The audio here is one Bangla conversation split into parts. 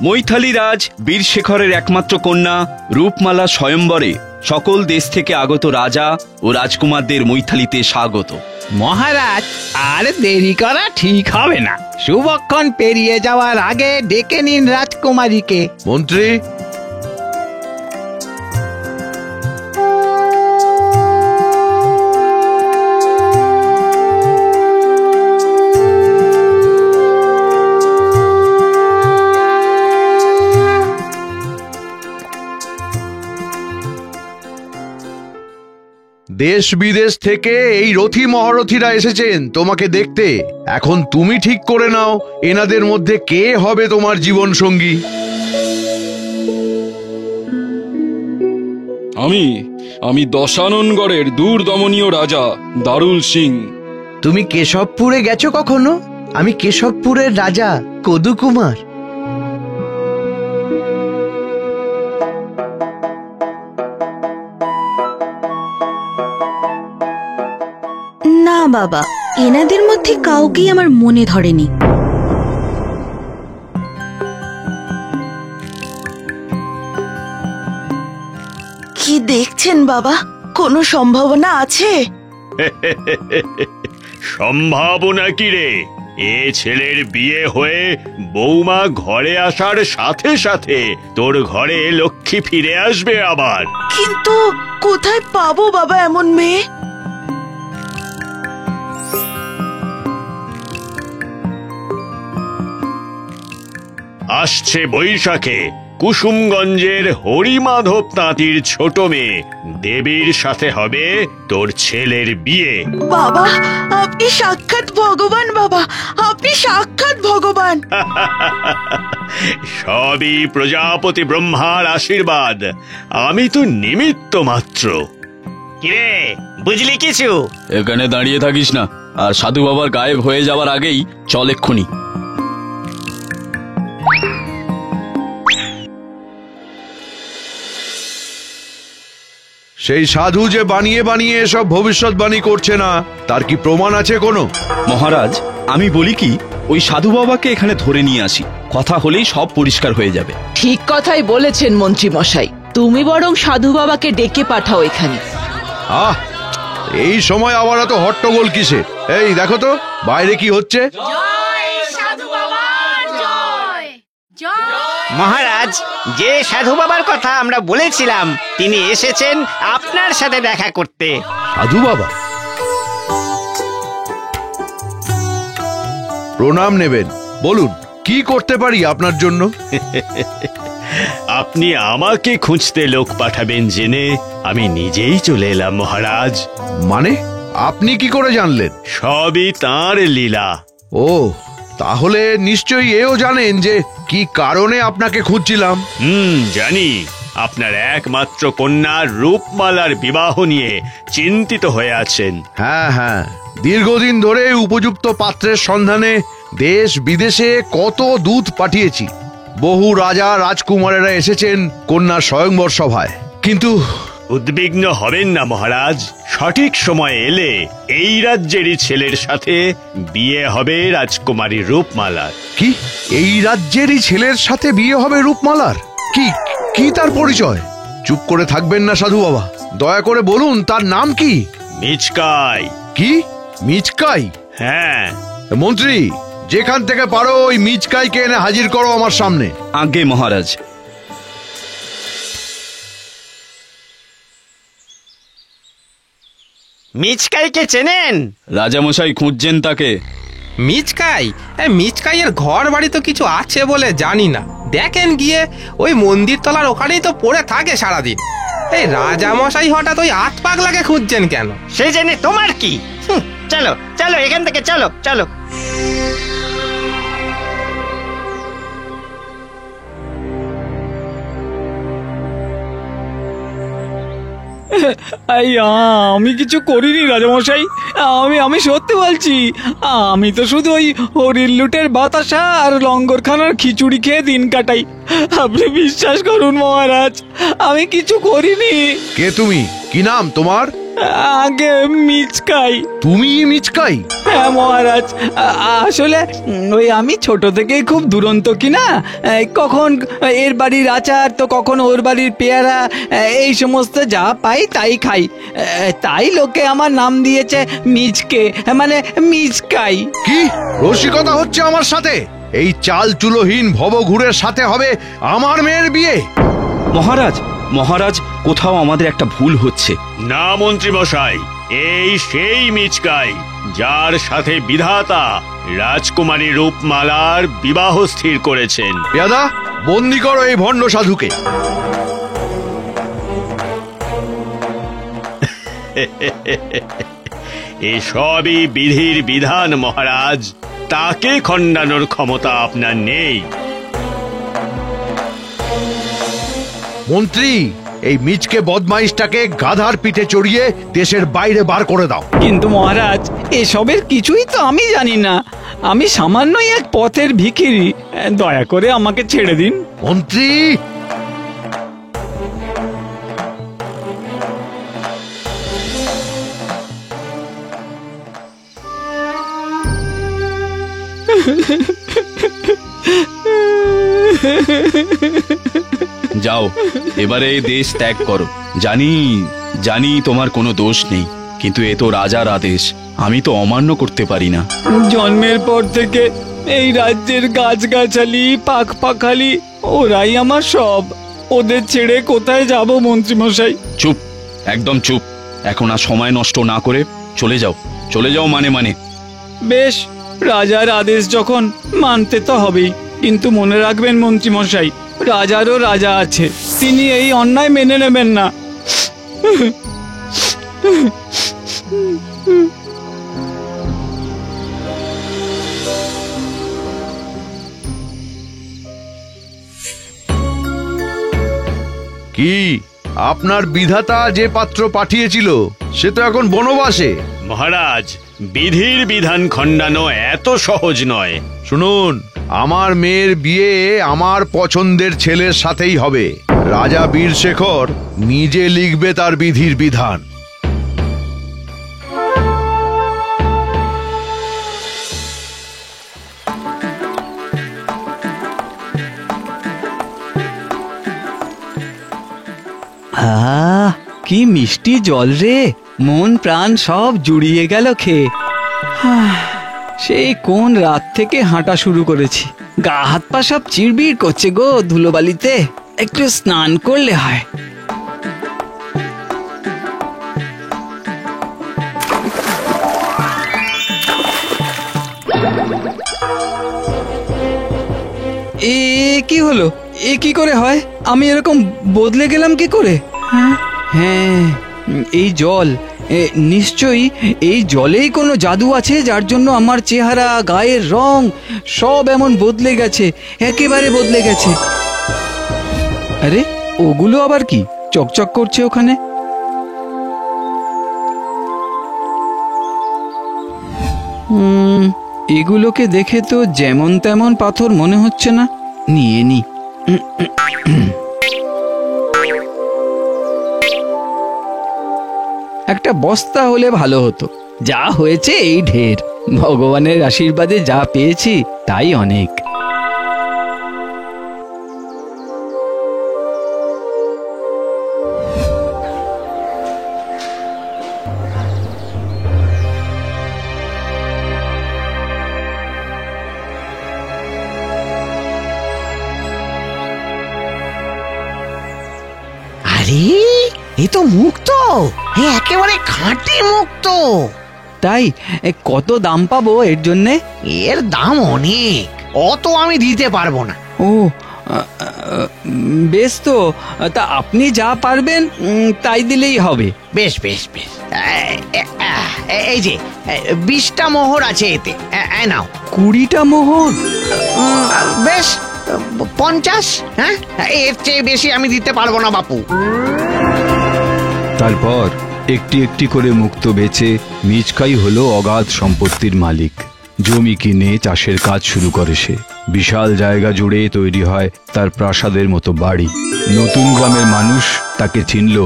মৈথালি রাজ বীরশেখরের একমাত্র কন্যা রূপমালা স্বয়ম্বরে সকল দেশ থেকে আগত রাজা ও রাজকুমারদের মৈথালিতে স্বাগত। মহারাজ, আর দেরি করা ঠিক হবে না। শুভক্ষণ পেরিয়ে যাওয়ার আগে ডেকে নিন রাজকুমারীকে। মন্ত্রী, দেশ বিদেশ থেকে এই রথী মহারথীরা এসেছেন তোমাকে দেখতে। এখন তুমি ঠিক করে নাও এনাদের মধ্যে কে হবে তোমার জীবন সঙ্গী। আমি দশাননগড়ের দূরদমনীয় রাজা দারুল সিং। তুমি কেশবপুরে গেছো কখনো? আমি কেশবপুরের রাজা কদু কুমার। না বাবা, এনাদের মধ্যে কাউকেই আমার মনে ধরেনি। কি দেখছেন বাবা, কোনো সম্ভাবনা আছে? সম্ভাবনা কি রে? এ ছেলের বিয়ে হয়ে বৌমা ঘরে আসার সাথে সাথে তোর ঘরে লক্ষ্মী ফিরে আসবে আবার। কিন্তু কোথায় পাবো বাবা এমন মেয়ে? আসছে বৈশাখে কুসুমগঞ্জের হরিমাধব তাঁতির ছোট মেয়ে দেবীর সাথে হবে তোর ছেলের বিয়ে। বাবা, আপনি সাক্ষাৎ ভগবান। বাবা, আপনি সাক্ষাৎ ভগবান। সবই প্রজাপতি ব্রহ্মার আশীর্বাদ, আমি তো নিমিত্ত মাত্র। কিরে, বুঝলি কিছু? এখানে দাঁড়িয়ে থাকিস না, আর সাধু বাবার গায়েব হয়ে যাওয়ার আগেই চল এক্ষুনি। সেই সাধু যে বানিয়ে বানিয়ে এসব ভবিষ্যৎবাণী করছে না, তার কি প্রমাণ আছে কোনো? মহারাজ, আমি বলি কি, ওই সাধু বাবাকে এখানে ধরে নিয়ে আসি, কথা হলেই সব পরিষ্কার হয়ে যাবে। ঠিক কথাই বলেছেন মন্ত্রী মশাই, তুমি বরং সাধু বাবাকে ডেকে পাঠাও এখানে। আহ, এই সময় আবার এত হট্টগোল কিসের? এই দেখো তো বাইরে কি হচ্ছে। মহারাজ, যে সাধু বাবার কথা আমরা বলেছিলাম তিনি এসেছেন আপনার সাথে দেখা করতে। সাধু বাবা? প্রণাম নেবেন, বলুন কি করতে পারি আপনার জন্য? আপনি আমাকে খুঁজতে লোক পাঠাবেন জেনে আমি নিজেই চলে এলাম মহারাজ। মানে আপনি কি করে জানলেন? সবই তাঁর লীলা। ও, তাহলে নিশ্চয়ই এও জানেন যে কি কারণে আপনাকে খুঁজছিলাম। জানি। আপনার একমাত্র কন্যা রূপমালার বিবাহ নিয়ে চিন্তিত হয়ে আছেন। হ্যাঁ হ্যাঁ, দীর্ঘদিন ধরে উপযুক্ত পাত্রের সন্ধানে দেশ বিদেশে কত দূত পাঠিয়েছি। বহু রাজা রাজকুমারেরা এসেছেন কন্যা স্বয়ংবর সভায়, কিন্তু উদ্বিগ্ন হবেন না মহারাজ, সঠিক সময় এলে এই রাজ্যেরই ছেলের সাথে বিয়ে হবে রাজকুমারী রূপমালার। কি এই রাজ্যেরই ছেলের সাথে বিয়ে হবে রূপমালার? কি কি তার পরিচয়? চুপ করে থাকবেন না সাধু বাবা, দয়া করে বলুন তার নাম কি? মিচকাই। কি মিচকাই? হ্যাঁ। মন্ত্রী, যেখান থেকে পারো ওই মিচকাইকে এনে হাজির করো আমার সামনে। আজ্ঞে মহারাজ। মিচকাইকে চেনেন? রাজামশাই খুঁজছেন তাকে। মিচকাই? মিচকাইয়ের ঘর বাড়ি তো কিছু আছে বলে জানি না। দেখেন গিয়ে, ওই মন্দির তলার ওখানেই তো পড়ে থাকে সারাদিন। এই রাজামশাই হঠাৎ ওই আত পাগলাকে খুঁজছেন কেন? সে জেনে তোমার কি? চলো চলো এখান থেকে, চলো চলো। আমি কিছু করিনি রাজামশাই, আমি সত্যি বলছি। আমি তো শুধু ওই হরির লুটের বাতাসা আর লঙ্গরখানার খিচুড়ি খেয়ে দিন কাটাই। আপনি বিশ্বাস করুন মহারাজ, আমি কিছু করিনি। কে তুমি? কি নাম তোমার? আগে মিচকাই। তুমি মিচকাই? হ্যাঁ মহারাজ, আসলে ওই আমি ছোট থেকেই খুব দুরন্ত কিনা, কখন এর বাড়ির আচার তো কখন ওর বাড়ির পেয়ারা, এই সমস্ত যা পাই তাই খাই, তাই লোকে আমার নাম দিয়েছে মিচকে, মানে মিচকাই। কি রসিকতা হচ্ছে আমার সাথে? এই চাল চুলোহীন ভবঘুরের সাথে হবে আমার মেয়ের বিয়ে? মহারাজ, মহারাজ, কোথাও আমাদের একটা ভুল হচ্ছে। না মন্ত্রী মশাই, এই সেই মিচকাই যার সাথে বিধাতা রাজকুমারী রূপমালার বিবাহ স্থির করেছেন। পেয়াদা, বন্দি করো এই ভণ্ড সাধুকে। এসবই বিধির বিধান মহারাজ, তাকে খণ্ডানোর ক্ষমতা আপনার নেই। মন্ত্রী, এই মিচকে বদমাইশটাকে গাধার পিঠে চড়িয়ে দেশের বাইরে বার করে দাও। কিন্তু মহারাজ, এসবের কিছুই তো আমি জানি না, আমি সামান্যই এক পথের ভিখিরি, দয়া করে আমাকে ছেড়ে দিন। মন্ত্রী, যাও, এবারে এই দেশ ত্যাগ করো। জানি জানি তোমার কোনো দোষ নেই, কিন্তু এ তো রাজার আদেশ, আমি তো অমান্য করতে পারি না। জন্মের পর থেকে এই রাজ্যের গাছগাছালি পাখ পাখালি ওরাই আমার সব, ওদের ছেড়ে কোথায় যাব মন্ত্রী মশাই? চুপ, একদম চুপ। এখন আর সময় নষ্ট না করে চলে যাও, চলে যাও মানে মানে। বেশ, রাজার আদেশ যখন মানতে তো হবেই, কিন্তু মনে রাখবেন মন্ত্রী মশাই, রাজারও রাজা আছে, তিনি এই অন্যায় মেনে নেবেন না। কি আপনার বিধাতা যে পাত্র পাঠিয়েছিল সে তো এখন বনবাসে। মহারাজ, বিধির বিধান খণ্ডানো এত সহজ নয়। শুনুন, আমার মেয়ের বিয়ে আমার পছন্দের ছেলের সাথেই হবে। রাজা বীরশেখর নিজে লিখবে তার বিধির বিধান। আহ, কি মিষ্টি জল রে, মন প্রাণ সব জুড়িয়ে গেল খেয়ে। সেই কোন রাত থেকে হাঁটা শুরু করেছি, গা হাত পা সব চিড়বিড় করছে গো ধুলোবালিতে, একটু স্নান করলে হয়। এ কি হলো, এ কি করে হয়? আমি এরকম বদলে গেলাম কি করে? হ্যাঁ, এই জল, নিশ্চয়ই এই জলেই কোনো জাদু আছে, যার জন্য আমার চেহারা, গায়ের রং সব এমন বদলে গেছে, একেবারে বদলে গেছে। আরে ওগুলো আবার কি চকচক করছে ওখানে? এগুলোকে দেখে তো যেমন তেমন পাথর মনে হচ্ছে না, নিয়ে নি। একটা বস্তা হলে ভালো হতো, যা হয়েছে এই ঢের, ভগবানের আশীর্বাদে যা পেয়েছি তাই অনেক। আরে এ তো মুক্ত, একেবারে খাঁটি মুক্ত। তাই কত দাম পাবো এর জন্যে? এর দাম অনেক, অত আমি দিতে পারবো না। ও বেশ, তো তা আপনি যা পারবেন তাই দিলেই হবে। বেশ বেশ বেশ, এই যে 20টা মোহর আছে এতে, নাও। 20টা মোহর? বেশ 50। হ্যাঁ, এর চেয়ে বেশি আমি দিতে পারবো না বাপু। তারপর একটি একটি করে মুক্ত বেচে মিচকাই হলো অগাধ সম্পত্তির মালিক। জমি কিনে চাষের কাজ শুরু করে সে। বিশাল জায়গা জুড়ে তৈরি হয় তার প্রাসাদের মতো বাড়ি। নতুন গ্রামের মানুষ তাকে চিনল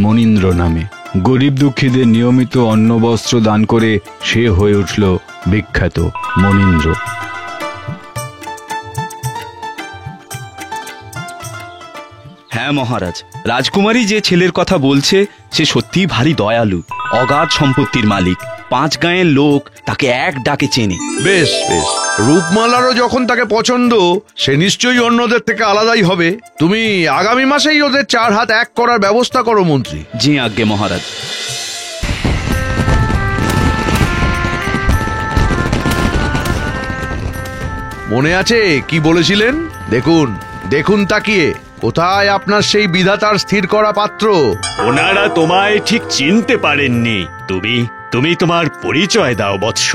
মনীন্দ্র নামে। গরিব দুঃখীদের নিয়মিত অন্ন বস্ত্র দান করে সে হয়ে উঠল বিখ্যাত মনীন্দ্র। হ্যাঁ মহারাজ, রাজকুমারী যে ছেলের কথা বলছে সে সত্যিই ভারী দয়ালু, অগাধ সম্পত্তির মালিক। 5 গাঁয়ের লোক তাকে এক ডাকে চেনে। বেশ বেশ, রূপমালারও যখন তাকে পছন্দ, সে নিশ্চয়ই অন্যদের থেকে আলাদাই হবে। তুমি আগামী মাসেই ওদের 4 হাত এক করার ব্যবস্থা করো মন্ত্রী। জি আজ্ঞে মহারাজ। মনে আছে কি বলেছিলেন? দেখুন দেখুন তাকিয়ে, কোথায় আপনার সেই বিধাতার স্থির করা পাত্র? ওনারা তোমায় ঠিক চিনতে পারেননি। তুমি তোমার পরিচয় দাও বৎস।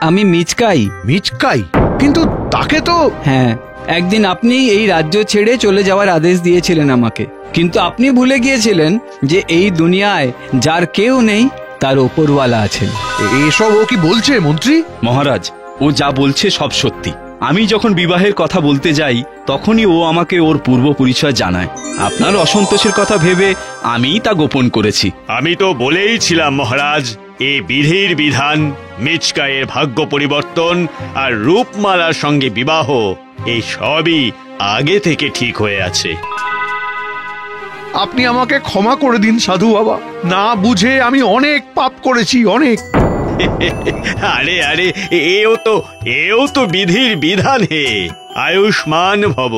আমি মিচকাই। মিচকাই? কিন্তু তাকে তো... হ্যাঁ, একদিন আপনি এই রাজ্য ছেড়ে চলে যাওয়ার আদেশ দিয়েছিলেন আমাকে, কিন্তু আপনি ভুলে গিয়েছিলেন যে এই দুনিয়ায় যার কেউ নেই তার ওপরওয়ালা আছেন। এসব ও কি বলছে মন্ত্রী? মহারাজ, ও যা বলছে সব সত্যি। আমি যখন বিবাহের কথা বলতে যাই তখনই ও আমাকে ওর পূর্ব পরিচয় জানায়। আপনার অসন্তোষের কথা ভেবে আমিই তা গোপন করেছি। আমি তো বলেইছিলাম মহারাজ, এই বিধির বিধান, মিচকাইয়ের ভাগ্য পরিবর্তন আর রূপমালার সঙ্গে বিবাহ, এই সবই আগে থেকে ঠিক হয়ে আছে। আপনি আমাকে ক্ষমা করে দিন সাধু বাবা, না বুঝে আমি অনেক পাপ করেছি, অনেক। আরে আরে, এও তো বিধির বিধান হে। আয়ুষ্মান ভব।